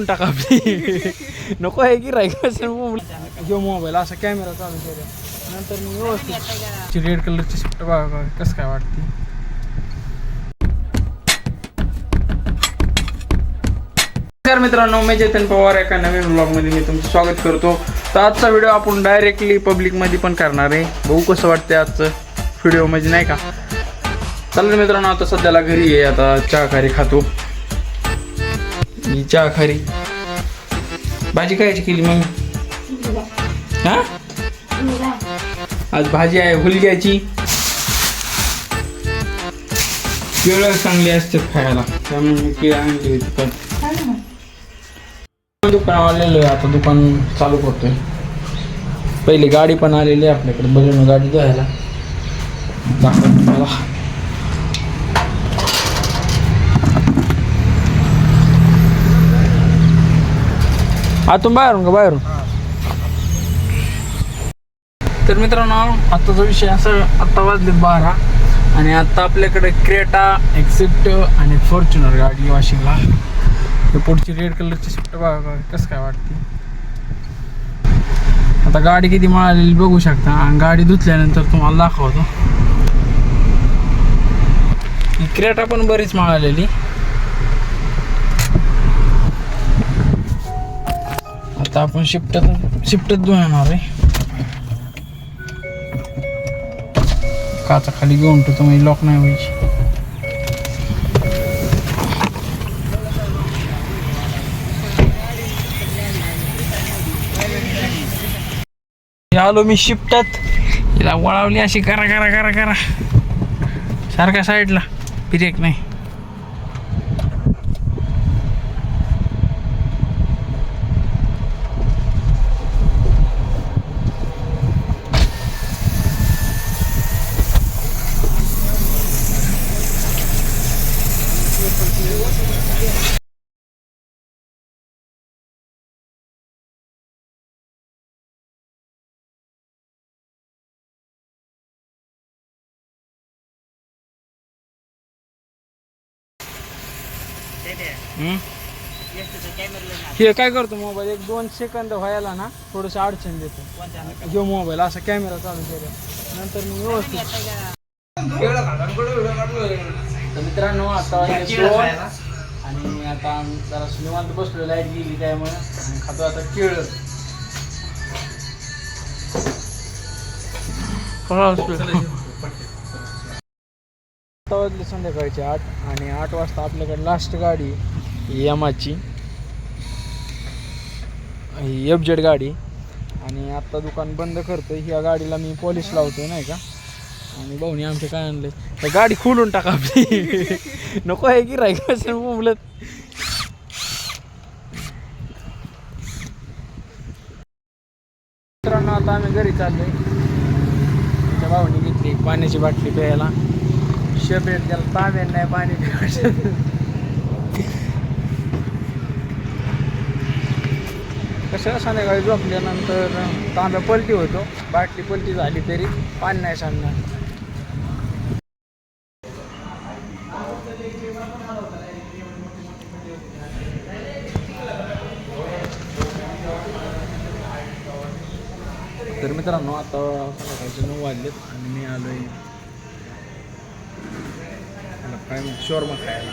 टाका आपली नको आहे की घेऊ मोबाईल असा कॅमेरा चालू केला नंतर मी व्यवस्थित रेड कलरची शिफ्ट बघा कसं काय वाटते. नमस्कार मित्रांनो, मी चेतन पवार एका नवीन ब्लॉगमध्ये मी तुमचं स्वागत करतो. तर आजचा व्हिडिओ आपण डायरेक्टली पब्लिकमध्ये पण करणार आहे. बघू कसं वाटतं आजचं व्हिडिओ म्हणजे नाही का. चालेल मित्रांनो, आता सध्याला घरी आहे. आता चहा खारी खातो. ही चहा खारी भाजी कायची केली मग हा. आज भाजी आहे हुलग्याची. केळं चांगली असतात खायला, त्यामुळे मी केळं आणली होती. पण दुकान आलेलं आहे, आता दुकान चालू करतोय. पहिली गाडी पण आलेली आहे आपल्याकडे, बलून गाडी धुवायला दाखवतो मला. आतून बाहेरून का बाहेरून. तर मित्रांनो, आत्ताचा विषय असं, आत्ता वाजले 12 आणि आत्ता आपल्याकडे क्रेटा, एक्सिप्ट आणि फॉर्च्युनर गाडी वॉशिंगला. पुढची रेड कलरची शिफ्ट बघा कसं काय वाटते. आता गाडी किती मळालेली बघू शकता. आणि गाडी धुतल्यानंतर तुम्हाला दाखवतो. ही क्रेटा पण बरीच मळालेली. आता आपण शिफ्टच धुणार आहे. काचा खाली घेऊन ठेवतो म्हणजे लॉक नाही व्हायची. आलो मी शिफ्टात. हिला वळवली अशी करा करा करा करा सारख्या साईडला, ब्रेक नाही. हे काय करतो, मोबाईल 1-2 सेकंद व्हायला ना थोडंसं अडचण देतो. घेऊ मोबाईल असा कॅमेरा चालू केला नंतर मी व्यवस्थित. मित्रांनो, आता आणि आता जरा निवांत बसलो, लाईट गेली त्यामुळे. आणि खातो आता केळं. आता वाजले संध्याकाळचे 8 आणि 8 वाजता आपल्याकडे लास्ट गाडी यामाची FZ गाडी. आणि आत्ता दुकान बंद करतोय. ह्या गाडीला मी पॉलिश लावतोय नाही का. आणि भाऊनी आमचे काय आणले, तर गाडी खोलून टाका आपली नको आहे की राहायचं बोलत. मित्रांनो, आता आम्ही घरी चाललोय. आमच्या भाऊनी घेतली पाण्याची बाटली प्यायला. शबेत त्याला ताब्यात नाही पाणी प्यायचं. कसं संध्याकाळी झोपल्यानंतर तांब्या पलटी होतो. बाटली पलटी झाली तरी पाणी नाही सांगणार. तर मित्रांनो, आता संध्याकाळचे 9 वाजलेत आणि मी आलोय काय शॉर्मा खायला.